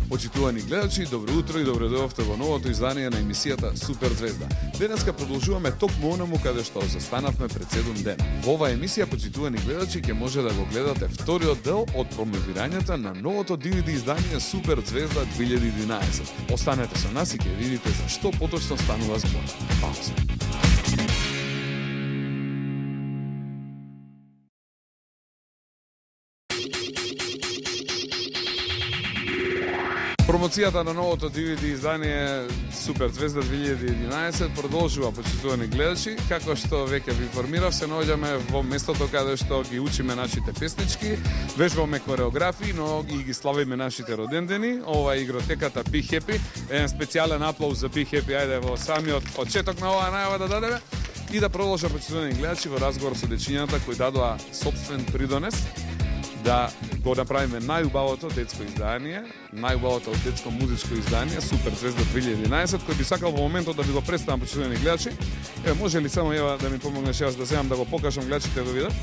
Почитувани гледачи, добро утро и добро дојдовте во новото издание на емисијата Супер Звезда. Денеска продолжуваме токму онаму каде што застанавме пред 7 дена. Во оваа емисија, почитувани гледачи, ќе може да го гледате вториот дел од промовирањето на новото DVD издание Супер Звезда 2011. Останете со нас и ќе видите за што поточно станува збор. Пауза. Промоцијата на новото DVD издание Супер Звезда 2011 продолжува, почитувани гледачи. Како што веќе ви информирав, се наоѓаме во местото каде што ги учиме нашите песнички, вежбаме кореографии, но и ги славиме нашите родендени. Ова е игротеката Be Happy, еден специјален аплауз за Be Happy, ајде во самиот почеток на оваа најава да дадеме и да продолжам, почитувани гледачи, во разговор со дечињата кои дадоа собствен придонес да го направиме најубавото детско издание, најубавото детско музичко издание Супер Звезда 2011, кој би сакал во моментот да ви го представам, почитувани гледачи. Еве, може ли само Ева да ми помогнеш јас да земам да го покажам, гледачите да видат.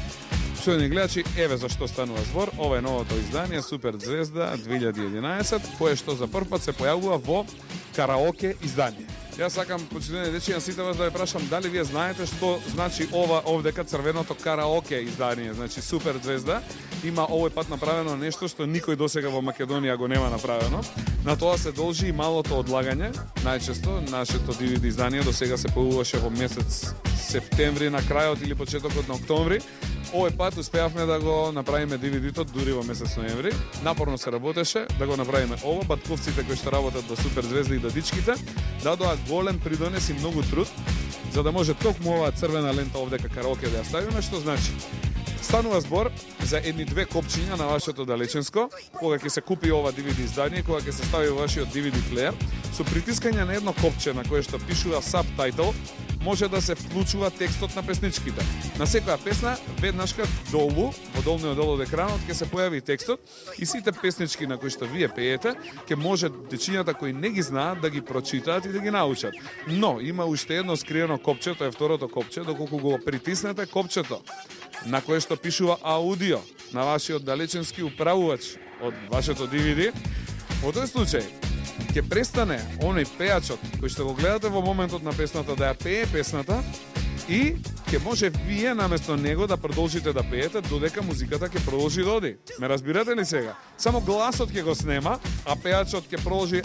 Почитувани гледачи, еве за што станува збор. Ова е новото издание Супер Звезда 2011, кое што за прв пат се појавува во караоке издание. Јас сакам, почитувани дечиња, сите вас да ве прашам дали вие знаете што значи ова овдека црвеното караоке издание, значи Супер Звезда. Има овој пат направено нешто што никој досега во Македонија го нема направено. На тоа се должи и малото одлагање. Најчесто нашето DVD издание досега се појавуваше во месец септември на крајот или почетокот на октомври. Овој пат успеавме да го направиме DVD-тот дури во месец ноември. Напорно се работеше да го направиме ово. Батковците кои што работат во Супер Звезда и дадичките дадоа голем придонес и многу труд за да може токму оваа црвена лента овдека караоке да ја ставиме, што значи станува збор за едни две копчиња на вашето далеченско, кога ќе се купи ова DVD издание, кога ќе се стави во вашиот DVD плеер, со притискање на едно копче на кое што пишува subtitle, може да се вклучува текстот на песничките. На секоја песна, веднашка долу, во долниот дел од екранот, ќе се појави текстот и сите песнички на кои што вие пеете, ќе може дечињата кои не ги знаат да ги прочитаат и да ги научат. Но, има уште едно скриено копче, тоа е второто копче, доколку го притиснете копчето на кое што пишува аудио на вашиот далеченски управувач од вашето DVD, во тој случај ќе престане оној пеачот кој што го гледате во моментот на песната да ја пее песната и ќе може вие наместо него да продолжите да пеете додека музиката ќе продолжи да оди. Ме разбирате ли сега? Само гласот ќе го снема, а пеачот ќе продолжи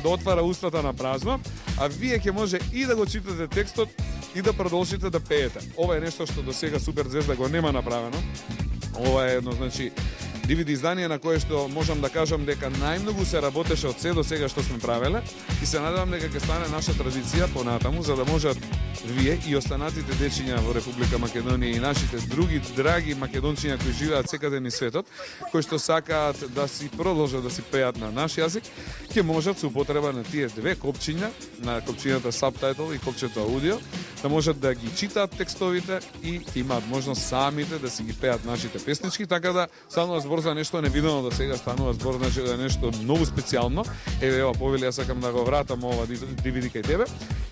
да отвара устата на празно, а вие ќе може и да го читате текстот и да продолжите да пеете. Ова е нешто што до сега Супер Звезда го нема направено. Ова е едно, значи, DVD издание на кое што можам да кажам дека најмногу се работеше од се до сега што сме правеле и се надевам дека ќе стане наша традиција понатаму за да можат вие и останатите дечиња во Република Македонија и нашите други драги македончиња кои живеат секаде низ светот, кои што сакаат да си продолжат да си пеат на наш јазик, ќе можат со употреба на тие две копчиња, на копчињата subtitle и копчето аудио, да можат да ги читаат текстовите и ќе имаат можност самите да си ги пеат нашите песнички, така да станува збор за нешто невидено до сега, станува збор значи за нешто многу специјално. Еве, ева, Повели, јас сакам да го вратам ова DVD кај тебе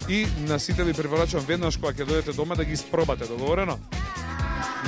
и на сите ви препорачувам веднаш кога ќе дојдете дома да ги испробате, договорено?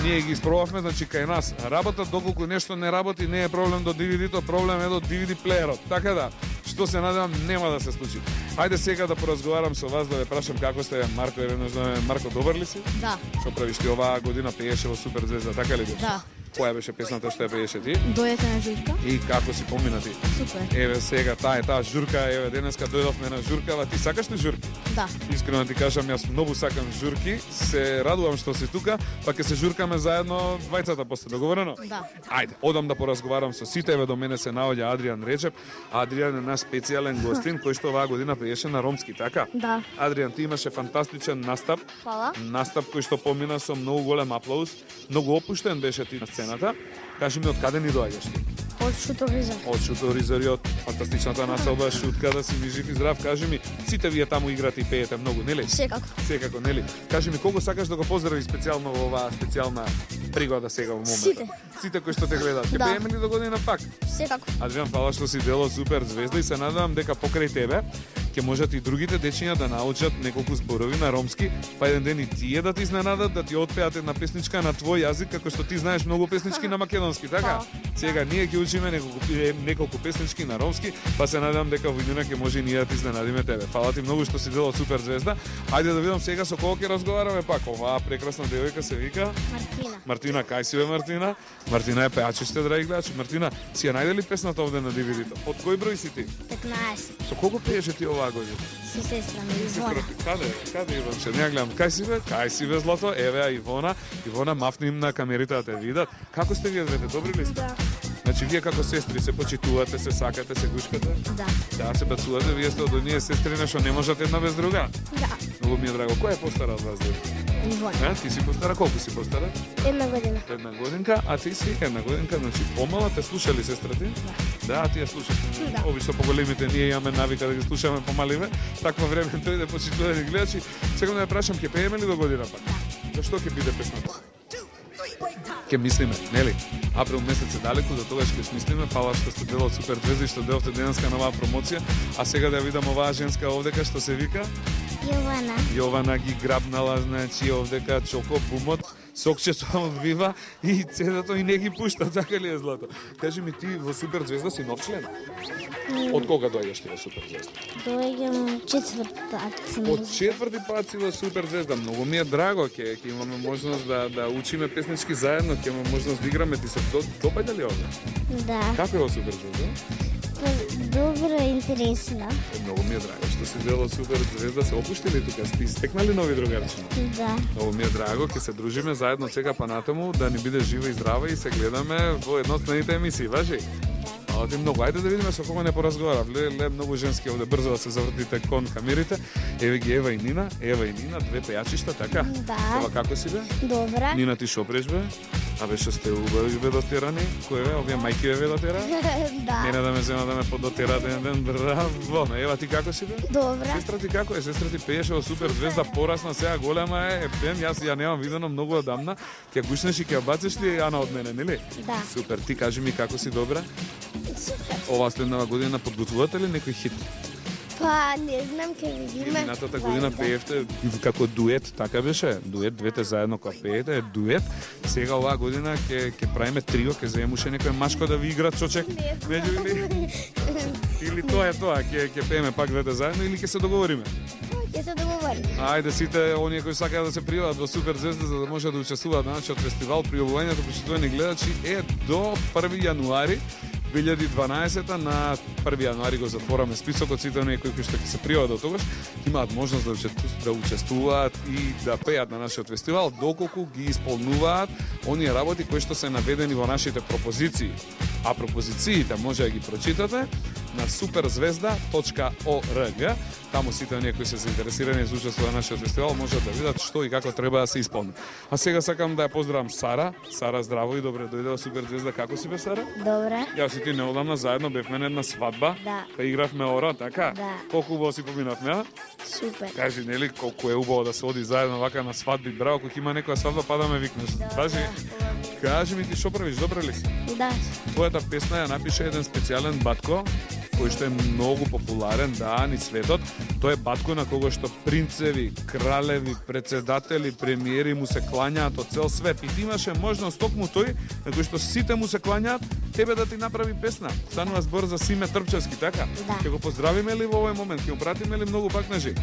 Ние ги испробавме, значи кај нас работат, доколку нешто не работи, не е проблем до DVD-то, проблем е до DVD плеерот. Така да, што се надевам нема да се случи. Хајде сега да поразговарам со вас, да ве прашам како сте, Марко, еднаш да ме Марко, добар ли си? Да. Што правиш ти оваа година, пееше во Супер Звезда, така ли беше? Да. Која беше песната што ја пееше ти? Дојдете на журка. И како си помина ти? Супер. Еве сега таа журка, еве денеска дојдовме на журкава. Ти сакаш ли журки? Да. Искрено ти кажам, јас многу сакам журки. Се радувам што си тука, па ќе се журкаме заедно двајцата после, договорено? Да. Ајде, одам да поразговарам со сите. Еве до мене се наоѓа Адриан Реджеп. Адриан е наш специјален гостин кој што оваа година пееше на ромски, така? Да. Адриан, ти имаше фантастичен настап. Фала. Настап кој што помина со многу голем аплауз. Многу опуштен беше ти на сцената. Кажи ми, од каде ни доаѓаш ти? Од Шуториза. Од Шуторизариот, фантастичната населба, Шутка, да си ми жив и здрав. Кажи ми, сите вие таму играте и пеете многу, нели? Секако. Секако, нели? Кажи ми, кого сакаш да го поздрави специјално во оваа специјална пригода сега во моментот? Сите. Сите кои што те гледаат. Ќе Да. пееме ли до година пак? Секако. Адриан, фала што си дел од Супер Звезда и се надевам дека покрај тебе ќе можат и другите дечиња да научат неколку зборови на ромски, па еден ден и тие да ти изненадат, да ти отпеат една песничка на твој јазик, како што ти знаеш многу песнички на македонски, така? Сега ние ќе учиме неколку песнички на ромски, па се надевам дека во иднина ќе може и ние да ти изненадиме тебе. Фала ти многу што си дел од Супер звезда. Ајде да видам сега со кого ќе разговараме пак. Оваа прекрасна девојка се вика Мартина. Мартина. Кај си бе Мартина? Мартина е пеачиште, драги гледачи. Мартина, си ја најдели песната овде на DVD-то? Од кој број си ти? 15. Со колку пееше ти оваа година? Со сестра ми Ивона. Каде Иванче? Не ја гледам. Кај си бе злато? Еве ја Ивона. Ивона, мафни им на камерите да те видат. Како сте вие двете? Добри ли сте? Да. Значи вие како сестри се почитувате, се сакате, се гушкате? Да. Да, се бацувате, вие сте од оние сестри што не можат една без друга. Да. Многу ми е драго. Кој е постара од вас двете? Ивона. Ти си постара, колку си постара? 1 година. Една годинка, а ти си една годинка, значи помала, те слушали сестра ти? Да, ти ја слушаш. Да. Обично поголемите ние имаме навика да ги слушаме помаливе. Такво време дојде почитувани гледачи. Сега да ја прашам, ќе пееме ли до година пак? Зашто ќе биде песната? Ќе мислиме, нели? Април месец е далеку, до тогаш ќе смислиме. Фала што сте дел од Супер звезди, што деловте денеска на оваа промоција. А сега да ја видам оваа женска овдека што се вика Јована. Јована ги грабнала, значи овдека чоко бумот, сокчето одбива и цедото и не ги пушта, така ли е злато? Кажи ми ти во Супер звезда си нов член? Од кога доаѓаш ти во Супер звезда? Доаѓам 4 пат. Од 4-ти пат си во Супер звезда. Многу ми е драго, ќе имаме можност да учиме песнички заедно, ќе имаме можност да играме. Ти се допаѓа ли овде? Да. Како е во Супер звезда? Добро, интересно. Многу ми е драго што си дел од Супер звезда, се опушти ли тука? Сте стекнали нови другарчиња? Да. Многу ми е драго, ќе се дружиме заедно сега па натаму, да ни биде жива и здрава и се гледаме во една од следните емисии, важи? Ала ти многу, ајде да видиме со кого не поразговарав. Ле многу женски овде брзо да се завртите кон камерите. Еве ги Ева и Нина, две пејачишта, така? Да. Ева како си бе? Добра. Нина ти шо преш бе? А беше сте убави бе дотерани? Кој бе? Овие мајки бе дотера? Да. Мене да ме зема да ме подотера ден, браво. Ева ти како си бе? Добра. Сестра ти како е? Сестра ти пееше во Супер звезда, порасна, сега голема е пен, јас ја немам видено многу одамна. Ќе гушнеш и ќе бациш ли Ана од мене, нели? Да. Супер, ти кажи ми како си добра? Супер. Ова следнава година подготвувате ли некој хит? Па, не знам, ќе видиме. Минатата година пеевте како дует, така беше? Дует, двете заедно кога пеете, дует. Сега оваа година ќе правиме трио, ќе земеме уште некој машко да ви игра чочек. Меѓу или тоа е тоа, ќе пееме пак двете заедно или ќе се договориме? Ќе се договориме. Ајде сите оние кои сакаат да се пријават во Супер звезда за да можат да учествуваат на нашиот фестивал, пријавувањето почитувани гледачи е до 1 јануари 2012 на 1 јануари го затвораме списокот, сите оние кои што ќе се пријават до тогаш имаат можност да учествуваат и да пеат на нашиот фестивал доколку ги исполнуваат оние работи кои што се наведени во нашите пропозиции. А пропозициите може да ги прочитате на superzvezda.org. Таму сите оние кои се заинтересирани за учество на нашиот фестивал можат да видат што и како треба да се исполни. А сега сакам да ја поздравам Сара. Сара, здраво и добре дојде во Супер звезда. Како си бе, Сара? Добра. Јас и ти неодамна заедно бевме на една свадба. Да. Па игравме ора, така? Да. Колку убаво си поминавме, а? Супер. Кажи, нели, колку е убаво да се оди заедно вака на свадби. Браво, кога има некоја свадба, па да ме викнеш. Кажи, кажи ми ти што правиш, добре ли си? Да. Твојата песна ја напише еден специјален батко, кој што е многу популарен, да, ни светот. Тој е батко на кого што принцеви, кралеви, председатели, премиери му се клањаат од цел свет. И ти имаше можност токму тој, на кој што сите му се клањаат, тебе да ти направи песна. Станува збор за Симе Трпчевски, така? Да. Ќе го поздравиме ли во овој момент? Ќе го пратиме ли многу пакнежи?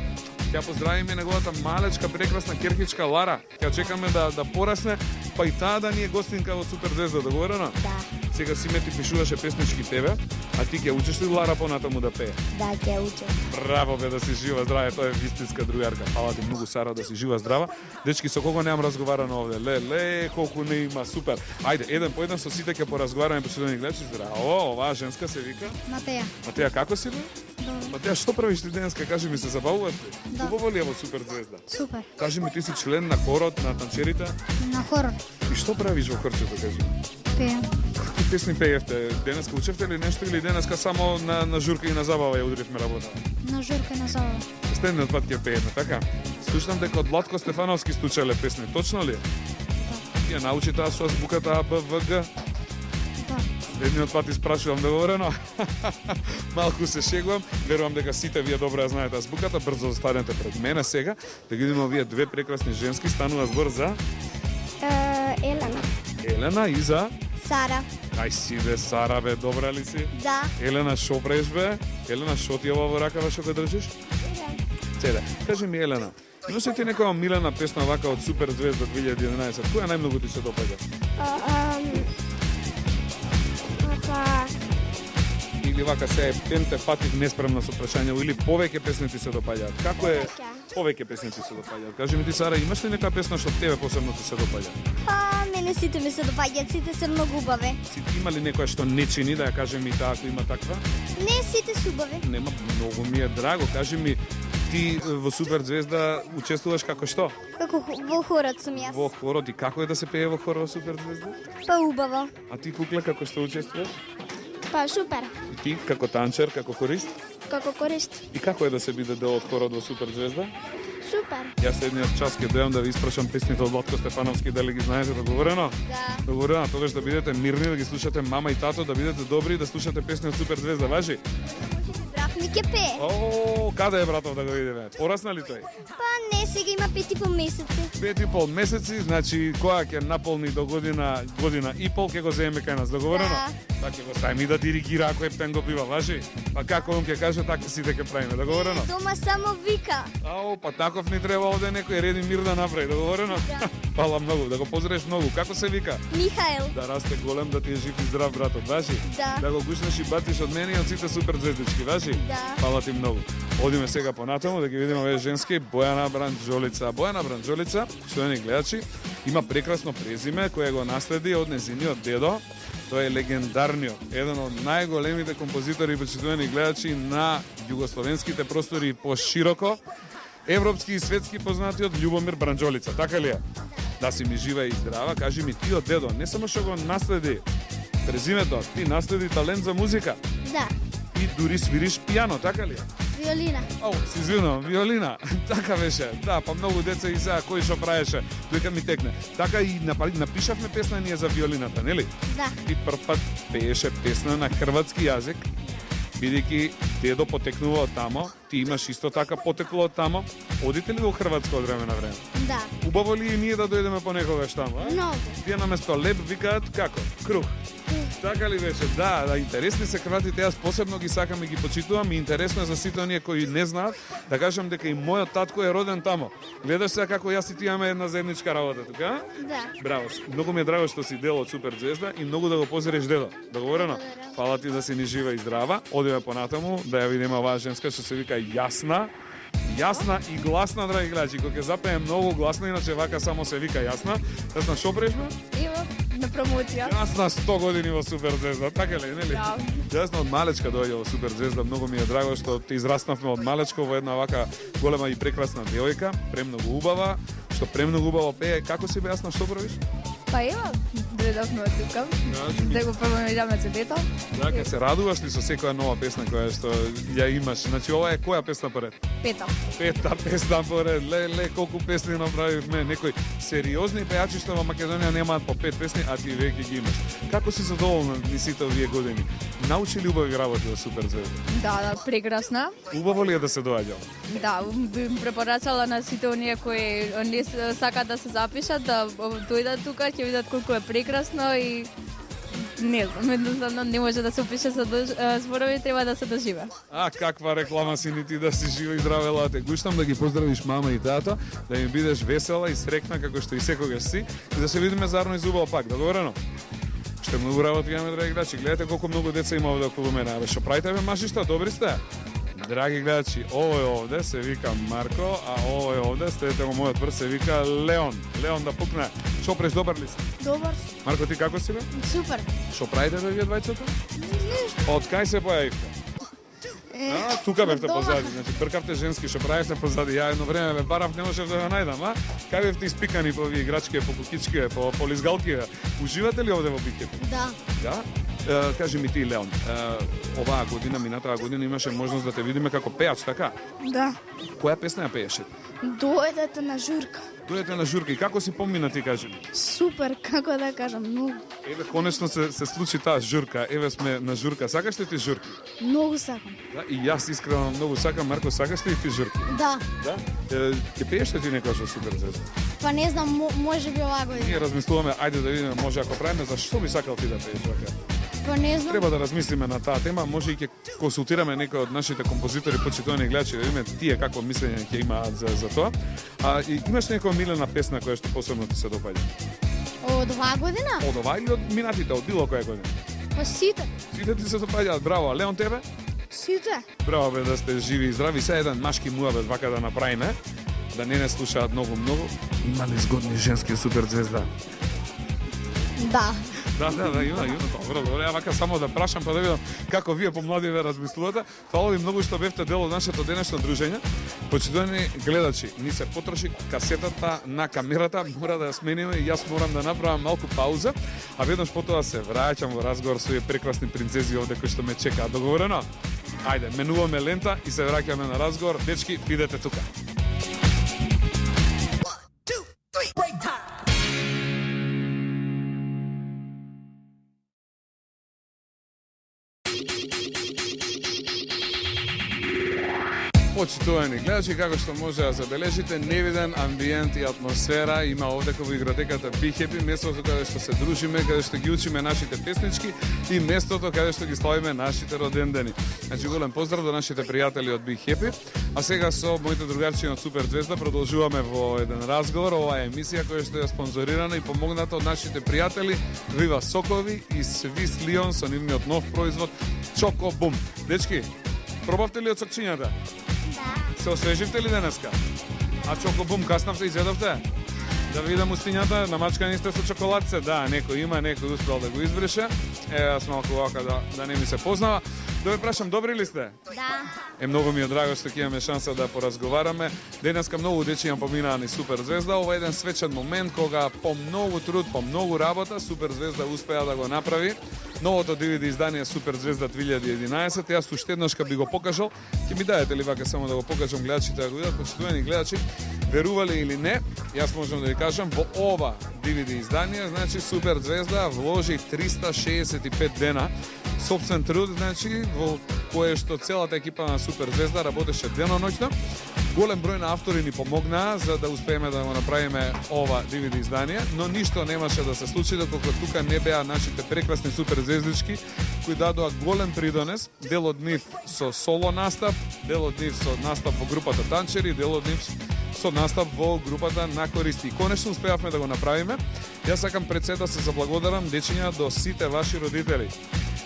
Ќе поздравиме неговата малечка, прекрасна керкичка Лара. Ќе чекаме да порасне, па и таа да ни е гостинка во Супер звезда, договорено? Да. Сега Симе ти пишуваше песнички тебе, а ти ќе учиш ли Лара понатаму да пее? Да, ќе учам. Браво бе, да си жива здрава, тоа е вистинска другарка. Фала ти многу, Сара, да си жива здрава. Дечки, со кого немам разговарано овде? Ле, колку не има, супер. Ајде, еден по еден со сите ќе поразговараме по да ни гледачи. Здраво, оваа женска се вика Матеја. Матеја, како си бе? Добро. Матеја, што правиш ти денеска? Кажи ми, се забавуваш ли? Да. Убаво ли е во Супер звезда? Супер. Кажи ми, ти си член на хорот, на танчерите? На хорор. И што правиш во хорчето, кажи ми? Пеем. Какви песни пеевте? Денеска учевте ли нешто или денеска само на журка и на забава ја удревме работа? На журка на забава. Следниот пат ќе пееме, така? Слушам дека од Владко Стефановски стучеле песни, точно ли? Да. Ја научи таа со азбуката А, Б, В, Г. Да. Едниот пат испрашувам договорено. Малку се шегувам, верувам дека сите вие добро ја знаете азбуката, брзо останете пред мене сега, да ги видиме овие две прекрасни женски, станува збор за Елена. Елена и за Сара. Ај си бе, Сара бе, добра ли си? Да. Елена, шо преш бе? Елена, шо ти е ова во ракава што го држиш? Цеде. Кажи ми, Елена, имаш ли ти некоја омилена песна вака од Супер Звезда 2011? Која најмногу ти се допаѓа? Па, Или вака се те фатив неспремна со прашање, или повеќе песни ти се допаѓаат? Како е? Повеќе песни ти се допаѓаат. Кажи ми ти, Сара, имаш ли нека песна што тебе посебно ти се допаѓа? па, мене сите ми се допаѓаат, сите се многу убави. Има ли некоја што не чини, да ја кажем и таа, ако има таква? Не, сите се убави. Нема, многу ми е драго. Кажи ми, ти во Супер Звезда учествуваш како што? Како во хорот сум јас. Во хорот, и како е да се пее во хор во Супер Звезда? Па убаво. А ти, Кукле, како што учествуваш? Па супер. И ти, како танчер, како хорист? Како корист. И како е да се биде дел од хорот во Супер Звезда? Супер. Јас следниот час ќе дојам да ви испрашам песните од Владко Стефановски, дали ги знаете, договорено? Да. Договорено, тогаш да бидете мирни, да ги слушате мама и тато, да бидете добри, да слушате песни од Супер Звезда, важи? Брат ми ке пее. О, каде е братов да го видиме? Порасна ли тој? Па не, сега има 5,5 месеци. 5,5 месеци, значи која ќе наполни до година и пол ќе го земеме кај нас, договорено? Да. Така ќе го ставиме да диригира ако Ептен го бива, важи? Па како он ќе каже, така сите ќе правиме, договорено? Дома само вика. Ау, па таков ни треба овде некој ред и мир да направи, договорено? Да. Фала многу, да го поздравиш многу. Како се вика? Михаел. Да расте голем, да ти е жив и здрав братот, важи? Да. Да го гушнеш и бациш од мене и од сите Супер Звездички, важи? Да. Фала ти многу. Одиме сега понатаму да ги видиме овие женски. Бојана Бранџолица. Бојана Бранџолица, шtovani гледачи, има прекрасно презиме кое го наследи од незиниот дедо. Тој е легендарниот, еден од најголемите композитори и почитувани гледачи на југословенските простори и пошироко, европски и светски познатиот Љубомир Бранџолица. Така ли е? Да си ми жива и здрава, кажи ми ти од дедо, не само што го наследи презимето, ти наследи талент за музика Да. и дури свириш пијано, така ли е? Виолина. Ау, си извинувам, виолина. Така беше. Да, па многу деца и сега кој што правеше, дека ми текне. Така и напишавме песна ние за виолината, нели? Да. Ти прв пат пееше песна на хрватски јазик, бидејќи дедо потекнува од тамо, ти имаш исто така потекло од тамо. Одите ли во Хрватска од време на време? Да. Убаво ли и ние да дојдеме понекогаш тамо, а? Многу. Тие наместо леб викаат како? Круг. Така ли беше? Да, да, интересни се хрватите, јас посебно ги сакам и ги почитувам и интересно е за сите оние кои не знаат, да кажам дека и мојот татко е роден тамо. Гледаш сега како јас и ти имаме една заедничка работа тука, а? Да. Браво. Многу ми е драго што си дел од Супер Звезда и многу да го поздравиш дедо. Договорено? Благодарам. Фала ти да си ни жива и здрава. Одиме понатаму да ја видиме оваа женска што се вика Јасна. Јасна и гласна, драги гледачи. Кога ќе запее многу гласна, иначе вака само се вика Јасна. Јасна, шо прешме? Има на промоција. Јасна 100 години во Супер Звезда, така ли, нели? Да. Јасна од малечка доаѓа во Супер Звезда, многу ми е драго што те израснавме од малечко во една вака голема и прекрасна девојка, премногу убава, што премногу убаво пее. Како си бе, Јасна, што правиш? Па има, дојдовме од тука. Да го промовираме CD-то. Да, ке се радуваш ли со секоја нова песна која што ја имаш? Значи, ова е која песна поред? Пета. Пета песна поред. Ле, колку песни направивме. Некои сериозни пејачи што во Македонија немаат по 5 песни, а ти веќе ги имаш. Како си задоволна ни сите овие години? Научи ли убави работи во Супер Звезда? Да, прекрасна. Убаво ли е да се доаѓа? Да, би препорачала на сите оние кои не сакаат да се запишат, да дојдат тука, ќе видат колку е прекрасно и не знам, едноставно не може да се опише со зборови, треба да се доживе. А, каква реклама си ни ти да си жива и здрава, елате. Гуштам да ги поздравиш мама и тато, да им бидеш весела и срекна како што и секогаш си и да се видиме заедно изубаво пак, договорено? Што многу работи имаме, драги гледачи. Гледате колку многу деца има овде околу мене. Абе, што правите, бе, машишта, добри сте? Драги гледачи, овој овде се вика Марко, а овој овде, следете го мојот прст, се вика Леон. Леон да пукне. Што преш, добар ли си? Добар. Марко, ти како си бе? Супер. Што правите бе вие двајцата? Од кај се појавивте? А, тука бевте дома. позади, значи бркавте женски, што правевте позади. Ја едно време бе барав, не можев да ја најдам, а? Кај бевте испикани по овие играчки, по кукички, по лизгалки? Уживате ли овде во бикете? Да. Да? Кажи ми ти, Леон, оваа година, минатаа година имаше можност да те видиме како пеач, така? Да. Која песна ја пееше? Дојдете на журка. Дојдете на журка и како си помина ти, кажи ми? Супер, како да кажам, многу. Еве, конечно се случи таа журка. Еве сме на журка. Сакаш ли ти журки? Многу сакам. Да, и јас искрено многу сакам. Марко, сакаш ли ти журки? Да. Да? Ќе пееш ли ти некојаш во Суперзвезда? Па не знам, може би оваа година. Ние размислуваме, ајде да видиме, може ако правиме, зашто би сакал ти да пееш вака? Па не знам. Треба да размислиме на таа тема, може и ќе консултираме некој од нашите композитори, почитувани гледачи, да видиме тие какво мислење ќе имаат за тоа. И имаш некоја милена песна која што посебно ти се допаѓа? Од оваа година? Од оваа или од минатите, од било која година? Па сите. Сите ти се допаѓаат, браво. А Леон, тебе? Сите. Браво бе, да сте живи и здрави. Се еден машки муабет вака да направиме, да не слушаат многу. Има ли згодни женски суперзвезда? Да. Да, има. Добро, ја вака само да прашам па да видам како вие помладиве размислувате. Фала ви многу што бевте дел од нашето денешно дружење. Почитувани гледачи, ни се потроши касетата на камерата, мора да ја смениме и јас морам да направам малку пауза, а веднаш потоа се враќам во разговор со овие прекрасни принцези овде кои што ме чекаат. Договорено? Ајде, менуваме лента и се враќаме на разговор. Дечки, бидете тука. Почитувани гледачи, како што може да забележите, невиден амбиент и атмосфера има овде во игротеката Be Happy, местото каде што се дружиме, каде што ги учиме нашите песнички и местото каде што ги славиме нашите родендени. Значи, голем поздрав до нашите пријатели од Be Happy. А сега со моите другарчиња од Суперзвезда продолжуваме во еден разговор. Ова е емисија која што е спонзорирана и помогната од нашите пријатели Вива Сокови и Свис Лион со нивниот нов производ Чоко Бум. Дечки, пробавте ли од сокчињата? Се освеживте ли денеска? А Чоко Бум каснавте и изедовте? Да видам устињата, намачкани сте со чоколадце? Да, некој има, некој успел да го избрише. Јас малку вака да не ми се познава. Да ве прашам, добри ли сте? Да. Многу ми е драго што ќе имаме шанса да поразговараме. Денеска многу дечиња поминаа ни Суперзвезда. Ова е еден свечен момент кога по многу труд, по многу работа Суперзвезда успеа да го направи. Новото DVD издание Суперзвезда 2011. Јас уште еднаш би го покажал. Ќе ми дадете ли вака само да го покажам гледачите да го видат, почитувани гледачи, верували или не, јас можам да ви кажам во ова DVD издание, значи Суперзвезда вложи 365 дена собствен труд, значи во кое што целата екипа на Суперзвезда работеше деноноќно. Голем број на автори ни помогнаа за да успееме да го направиме ова DVD издание, но ништо немаше да се случи доколку тука не беа нашите прекрасни суперзвездички кои дадоа голем придонес, дел од нив со соло настап, дел од нив со настап во групата Танчери, дел од нив со настап во групата На користи. И конечно успеавме да го направиме. Јас сакам пред се да се заблагодарам дечиња до сите ваши родители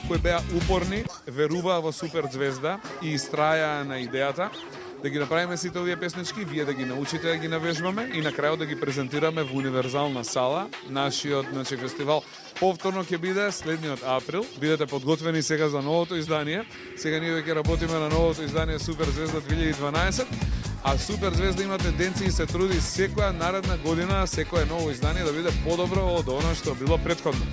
кои беа упорни, веруваа во Суперзвезда и истрајаа на идејата да ги направиме сите овие песнички, вие да ги научите да ги навежбаме и на крајот да ги презентираме во универзална сала. Нашиот фестивал повторно ќе биде следниот април. Бидете подготвени сега за новото издание. Сега ние ќе работиме на новото издание Суперзвезда 2012. А Суперзвезда има тенденции и се труди секоја наредна година, секое ново издание да биде подобро од оно што било претходно.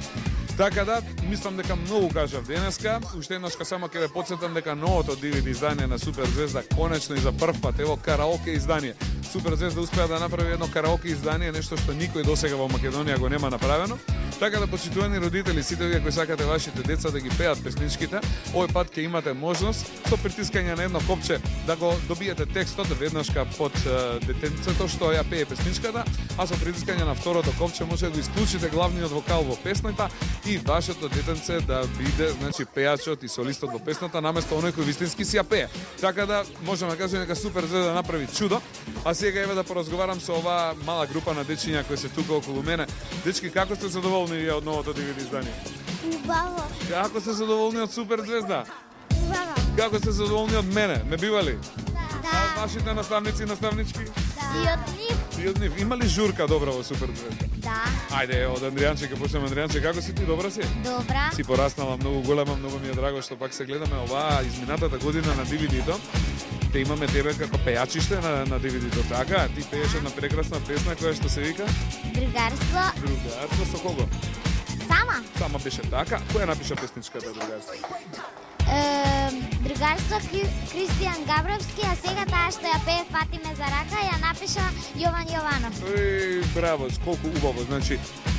Така да, мислам дека многу кажав денеска. Уште еднашка само ќе ве потсетам дека новото DVD издание на Суперзвезда конечно и за прв пат ево караоке издание. Суперзвезда успеа да направи едно караоке издание, нешто што никој досега во Македонија го нема направено. Така да, почитувани родители, сите вие кои сакате вашите деца да ги пеат песничките, овој пат ќе имате можност со притискање на едно копче да го добиете текстот веднашка под детенцето што ја пее песничката, а со притискање на второто копче може да го исклучите главниот вокал во песната и вашето детенце да биде, значи, пеачот и солистот во песната наместо оној кој вистински си ја пее. Така да, можеме да кажеме дека Суперзвезда да направи чудо. А сега еве да поразговарам со оваа мала група на дечиња кои се тука околу мене. Дечки, како сте задоволни вие од новото DVD издание? Убаво. Како сте задоволни од Суперзвезда? Убаво. Како сте задоволни од мене? Ме бива ли? Да. А вашите наставници и наставнички? И од нив? И од нив. Има ли журка добра во Суперзвезда? Да. Ајде, од Андријанче, ќе почнеме. Андријанче, како си ти? Добра си? Добра. Си пораснала многу голема, многу ми е драго што пак се гледаме оваа изминатата година на DVD-то. Те имаме тебе како пејачиште на DVD-то, така? Ти пееш една прекрасна песна која што се вика? Другарство. Другарство со кого? Сама. Сама беше така. Која напиша песничката, другарство? Другарство Кристијан Габровски, а сега таа што ја пее Фатиме за рака ја напиша Јован Јованов. Браво, колку убаво. Значи,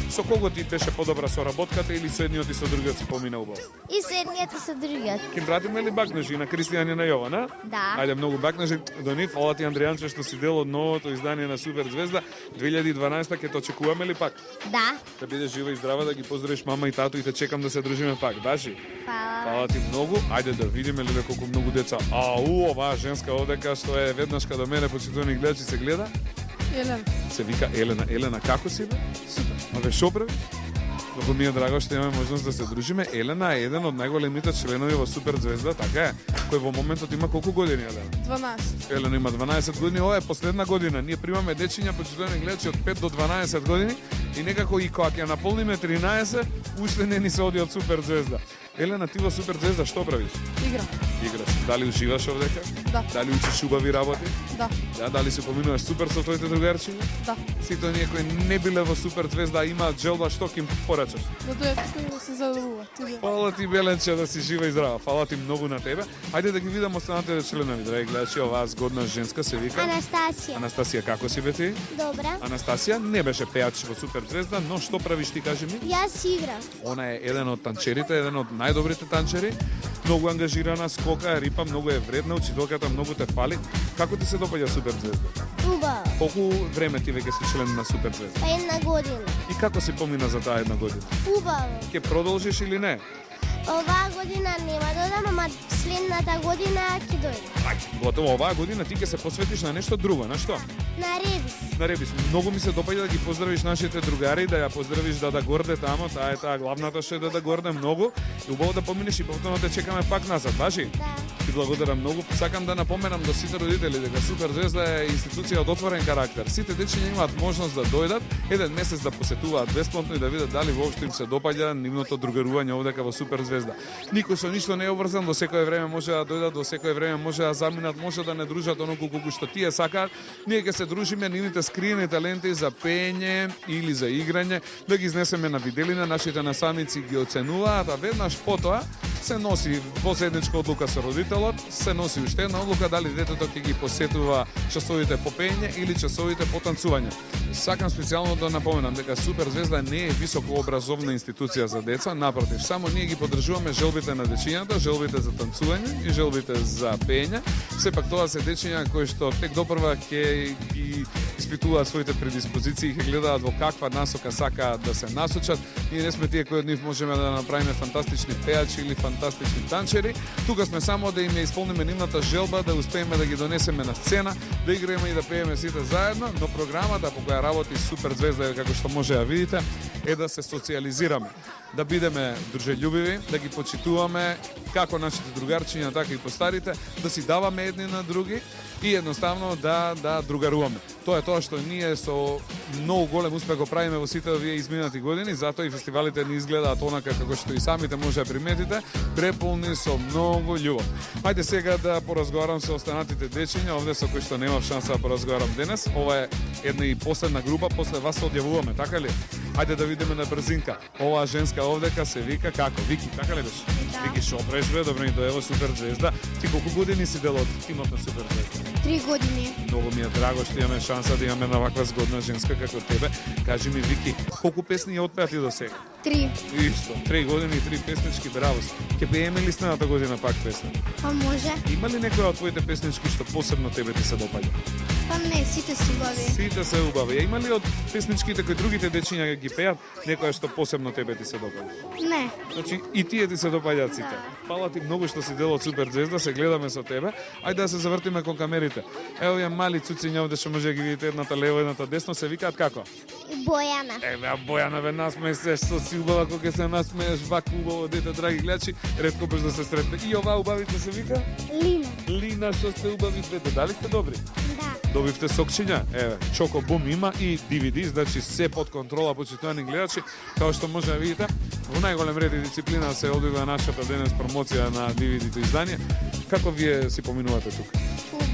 со кого ти беше подобра соработката или со едниот и со другиот си помина убаво? И со едниот и со другиот. Ке вратиме ли бакнежи на Кристијан и на Јован, а? Да. Ајде, многу бакнежи до нив. Фала ти, Андријанче, што си дел од новото издание на Супер Звезда 2012, ке те очекуваме ли пак? Да. Да бидеш жива и здрава, да ги поздравиш мама и тату и те чекам да се дружиме пак, даши? Фала. Фала ти многу. Ајде да видиме ли колку многу деца. Оваа женска овдека што е веднаш каде мене, почитувани гледачи, се гледа. Елена. Се вика Елена. Елена, како си бе? Супер. А бе, шо правиш? Многу ми е драго што имаме можност да се дружиме. Елена е еден од најголемите членови во Супер Звезда, така е. Кој во моментот има колку години, Елена? 12. Елена има 12 години, ова е последна година. Ние примаме дечиња, почитувани гледачи, од 5 до 12 години и некако и кога ќе наполниме 13, уште не ни се оди од Супер Звезда. Елена, ти во Супер Звезда што правиш? Играм. Играш. Дали уживаш овдека? Да. Дали учиш убави работи? Да. Да, дали се поминуваш супер со твоите другарчиња? Да. Сите оние кои не биле во Супер Звезда, а имаат желба, што ќе им порачаш? Да дојде тука и да се задоволува. Фала ти, Беленче, да си жива и здрава. Фала ти многу на тебе. Ајде да ги видам останатите членови, драги гледачи. Оваа згодна женска се вика Анастасија. Анастасија, како си бе ти? Добра. Анастасија не беше пејач во Супер Звезда, но што правиш ти, кажи ми? Јас играм. Она е еден од танчерите, еден од најдобрите танчери. Многу ангажирана, скока, рипа, многу е вредна, учителката многу те фали. Како ти се допаѓа Супер Звезда? Убаво. Колку време ти веќе си член на Супер Звезда? Па една година. И како си помина за таа една година? Убаво. Ќе продолжиш или не? Оваа година нема да одам, ама следната година ќе дојдам. Готово, оваа година ти ќе се посветиш на нешто друго, на што? На Ребис. На Ребис. Многу ми се допаѓа да ги поздравиш нашите другари, да ја поздравиш Дада Горде тамо, таа е таа главната што е Дада Горде многу. И убаво да поминеш и повторно те чекаме пак назад, баши? Да. Ти благодарам многу. Сакам да напоменам до сите родители дека Супер Звезда е институција од отворен карактер. Сите дечиња имаат можност да дојдат еден месец да посетуваат бесплатно и да видат дали воопшто им се допаѓа нивното другарување овдека во Супер Звезда. Никој со ништо не е обврзан, до секое време може да дојдат, до секое време може да заминат, може да не дружат оноку колку што тие сакаат. Ние ќе се дружиме нивните скриени таленти за пеење или за играње, да ги изнесеме на виделина, нашите насамници ги оценуваат, а веднаш потоа се носи во заедничка одлука со родителот, се носи уште една одлука дали детето ќе ги посетува часовите по пеење или часовите по танцување. Сакам специјално да напоменам дека Супер Звезда не е високообразовна институција за деца, напротив, само ние ги поддржуваме желбите на дечињата, желбите за танцување и желбите за пеење. Сепак тоа се дечиња кои што тек допрва ќе ги испитуваат своите предиспозиции и ќе гледаат во каква насока сакаат да се насочат. Ние не сме тие кои од нив можеме да направиме фантастични пејачи или фантастични танчери. Тука сме само да им ја исполниме нивната желба, да успееме да ги донесеме на сцена, да играеме и да пееме сите заедно, но програмата по која работи Супер Звезда, како што може да видите, е да се социализираме, да бидеме дружелюбиви, да ги почитуваме како нашите другарчиња, така и постарите, да си даваме едни на други и едноставно да другаруваме. Тоа е тоа што ние со многу голем успех го правиме во сите овие изминати години, затоа и фестивалите ни изгледаат онака како што и самите може да приметите, преполни со многу љубов. Хајде сега да поразговарам со останатите дечиња, овде со кои што немав шанса да поразговарам денес. Ова е една и последна група, после вас се одјавуваме, така ли? Хајде да видиме на брзинка. Оваа женска овдека се вика како? Вики, така ли беше? Да. Вики, шо преш бе, добро ни доева Супер Звезда. Ти колку години си дел од тимот на Супер Звезда? 3 години. Многу ми е драго што имаме шанса да имаме на ваква згодна женска како тебе. Кажи ми, Вики, колку песни ја отпеа ти до сега? 3. Исто, 3 години, 3 песнички, браво. Ќе пееме ли следната година пак песна? Па може. Има ли некоја од твоите песнички што посебно тебе ти се допаѓа? Па не, сите се убави. Сите се убави. Има ли од песничките кои другите дечиња ги пеат некоја што посебно тебе ти се допаѓа? Не. Значи и тие ти се допаѓаат сите. Да. Фала ти многу што си дел од Супер Звезда, се гледаме со тебе. Ајде да се завртиме кон камерите. Ево ја мали цуциња овде што може да ги видите едната лево, едната десно, се викаат како? Бојана. Еве, Бојана, бе, насмеј се, што си убава кога се насмееш, вака убаво дете, драги гледачи, ретко беш да се сретне. И оваа убавица се вика? Лина. Лина, што сте убави двете, дали сте добри? Да. Добивте сокчиња, еве, Чоко Бум има и DVD, значи се под контрола, почитувани гледачи, како што може да видите, во најголем ред и дисциплина се одвива нашата денес промоција на DVD-то издание. Како вие си поминувате тука?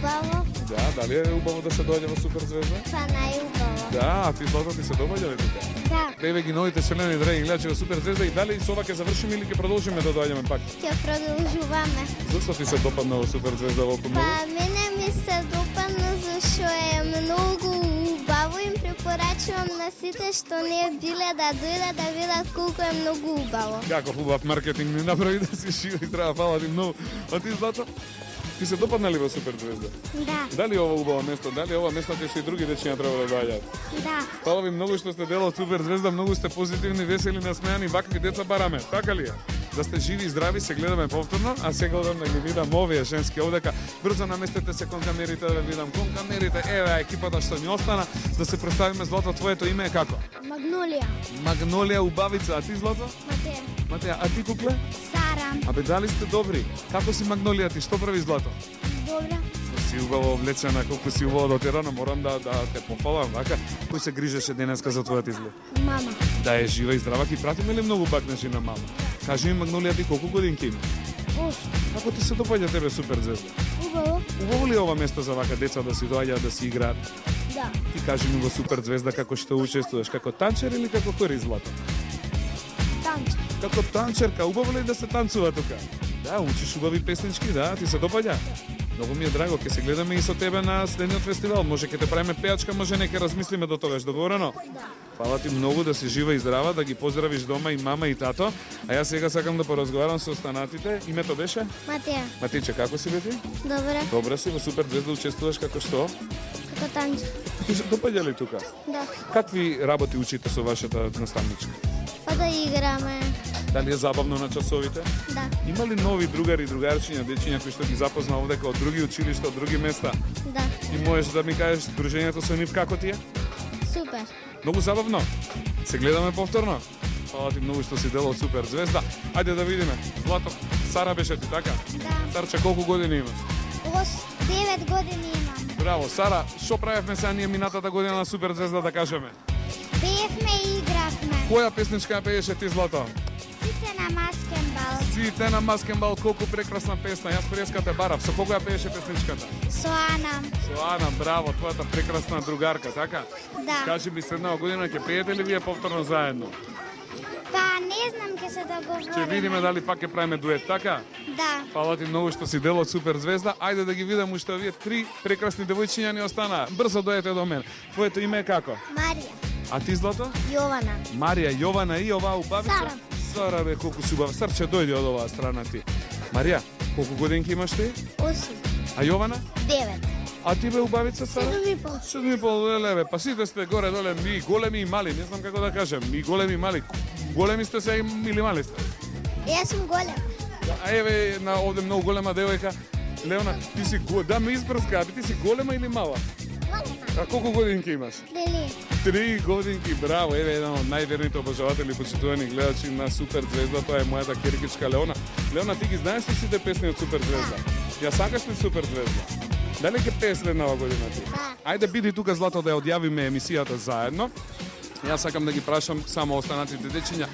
Убаво, Да, дали е убаво да се доаѓа во Суперзвезда? па најубаво. Да, а ти Злато ти се допаѓа ли тука? Да, Еве ги новите члени драги гледачи во Суперзвезда и дали со ова ќе завршиме или ќе продолжиме да доаѓаме пак? ќе продолжуваме. Зошто ти се допадна во Суперзвезда во Па многу? мене ми се допадна зашто е многу убаво и им препорачувам на сите што не биле да дојдат да видат колку е многу убаво. Каков убав маркетинг ни направи да си жива и здрава, фала ти многу. А ти Злато? Ти се допадна ли во Суперзвезда? Да, Дали ова убаво место? Дали ова место кај што и други дечиња треба да доаѓаат? да. Фала ви многу што сте дел од Суперзвезда, многу сте позитивни, весели, насмеани, вакви деца бараме. Така ли е? Да сте живи и здрави, се гледаме повторно, а сега одам да ги видам овие женски овдека. Брзо наместете се кон камерите да видам кон камерите. Еве екипата што ни остана, да се представиме. Злато, твоето име е како? Магнолија. Магнолија Убавица, а ти Злато? Матеја. Матеја, а ти Кукле? Сара. Абе дали сте добри? Како си Магнолија ти? Што прави Злато? Добра. Си убаво облечена, колку си убаво дотерана, морам да те пофалам, вака. Кој се грижеше денеска за твојата изглед? Мама. Да е жива и здрава, ки пратиме ли многу бакнежи на мама? Кажи ми, Магнолија, ти колку годинки имаш? 8. Како ти се допаѓа тебе Суперзвезда? Убаво. Убаво ли е ова место за вака деца да си доаѓаат да си играат? Да. Ти кажи ми во Суперзвезда како што учествуваш, како танчер или како кој Злато? Танче. Како танчерка, убаво ли е да се танцува тука? Да, учиш убави песнички, да, ти се допаѓа? Многу ми е драго, ќе се гледаме и со тебе на следниот фестивал. Може ќе те правиме пејачка, може нека размислиме до тогаш, договорено? Да. Фала ти многу, да си жива и здрава, да ги поздравиш дома и мама и тато. А јас сега сакам да поразговарам со останатите. Името беше? Матеја. Матиче, како си бе ти? Добра. Добра си, во Суперзвезда учествуваш како што? Како танче. Ти се допаѓа ли тука? Да. Какви работи учите со вашата наставничка? Па да играме. Дали е забавно на часовите? Да. Има ли нови другари и другарчиња, дечиња кои што ги запозна овдека од други училишта, од други места? Да. И можеш да ми кажеш дружењето со нив како ти е? Супер. Многу забавно. Се гледаме повторно. Фала ти многу што си дел од Суперзвезда. Ајде да видиме. Злато, Сара беше ти, така? Да. Сарче, колку години имаш? 9 години имам. Браво, Сара, што правевме сега ние минатата година на Суперзвезда да кажеме? Пеевме и игравме. Која песничка ја пееше ти, Злато? Сите на маскенбал. Сите на маскенбал, колку прекрасна песна. Јас преска те барав. Со кого ја пееше песничката? Со Ана. Со Ана, браво, твојата прекрасна другарка, така? Да. Кажи ми, следнава година ќе пеете ли вие повторно заедно? Па не знам ке се договориме. Ќе видиме дали пак ќе правиме дует, така? Да. Фала ти многу што си дел од Суперзвезда. Ајде да ги видам уште овие 3 прекрасни девојчиња ни останаа. Брзо дојдете до мене. Твоето име е како? Марија. А ти, Злато? Јована. Марија, Јована и оваа Убавица? Сара. Сара, бе, колку си убава. Сарче, дојди од оваа страна ти. Марија, колку годинки имаш ти? 8. А Јована? 9. А ти, бе, Убавица, Сара? 7,5. 7,5 леле, па сите сте горе-доле, ми големи и мали, не знам како да кажем, ми големи и мали. Големи сте се или мали сте? Јас сум голем. А еве, на овде многу голема девојка, Леона, ти си да ме избрска, а ти си голема или мала? Голема. А колку годинки имаш? Дели. 3 годинки, браво, еве еден од најверните обожаватели, почитувани гледачи на Суперзвезда, тоа е мојата керкичка Леона. Леона, ти ги знаеш ли сите песни од Суперзвезда? Ја сакаш ли Суперзвезда? Дали ќе пееш следнава година ти? Да. Ајде биди тука, Злато, да ја одјавиме емисијата заедно. Јас сакам да ги прашам само останатите дечиња,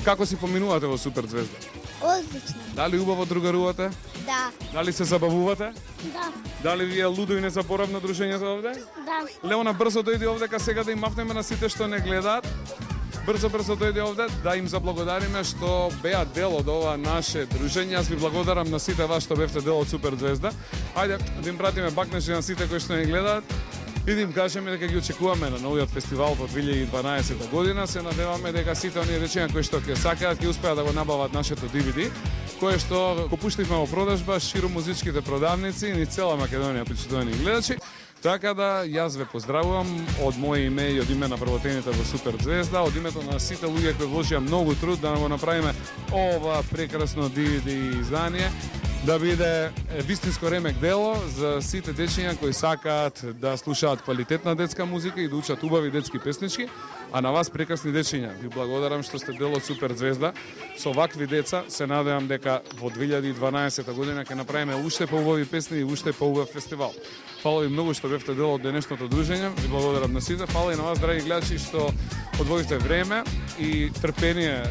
како си поминувате во Суперзвезда? Одлично. Дали убаво другарувате? Да. Дали се забавувате? Да. Дали ви е лудо и незаборавно дружењето овде? Да. Леона, брзо дојди овдека сега да им мафнеме на сите што не гледаат. Брзо дојде овде да им заблагодариме што беа дел од ова наше дружење. Јас ви благодарам на сите вас што бевте дел од Суперзвезда. Ајде да им пратиме бакнежи на сите кои што не гледаат и да им кажеме дека ги очекуваме на новиот фестивал во 2012 година. Се надеваме дека сите оние дечиња кои што ќе сакаат ќе успеат да го набават нашето DVD, кое што го пуштивме во продажба ширум музичките продавници низ цела Македонија, почитувани гледачи. Така да, јас ве поздравувам од моје име и од име на вработените во Суперзвезда, од името на сите луѓе кои вложија многу труд да го направиме ова прекрасно DVD издание, да биде вистинско ремек дело за сите дечиња кои сакаат да слушаат квалитетна детска музика и да учат убави детски песнички. А на вас, прекрасни дечиња, ви благодарам што сте дел од Суперзвезда. Со вакви деца се надевам дека во 2012 година ќе направиме уште поубави песни и уште поубав фестивал. Фала ви многу што бевте дел од денешното дружење. Ви благодарам на сите. Фала и на вас, драги гледачи, што одвоивте време и трпение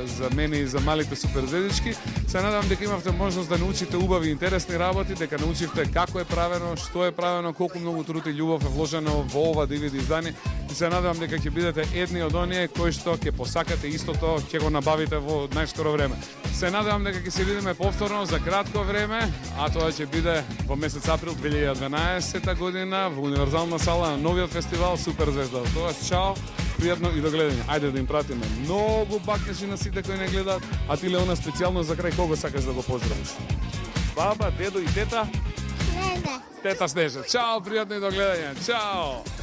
за мене и за малите суперзвездички. Се надевам дека имавте можност да научите убави и интересни работи, дека научивте како е правено, што е правено, колку многу труд и љубов е вложено во ова DVD издание. И се надевам дека ќе бидете едни од оние кои што ќе посакате истото, ќе го набавите во најскоро време. Се надевам дека ќе се видиме повторно за кратко време, а тоа ќе биде во месец април 2012 година во универзална сала на новиот фестивал Суперзвезда. Тоа чао, пријатно и до гледање. Ајде да им пратиме многу бакнежи на сите кои не гледаат, а ти Леона специјално за крај кого сакаш да го поздравиш? Баба, дедо и тета? Не. Тета Снежа. Чао, пријатно и до гледање. Чао.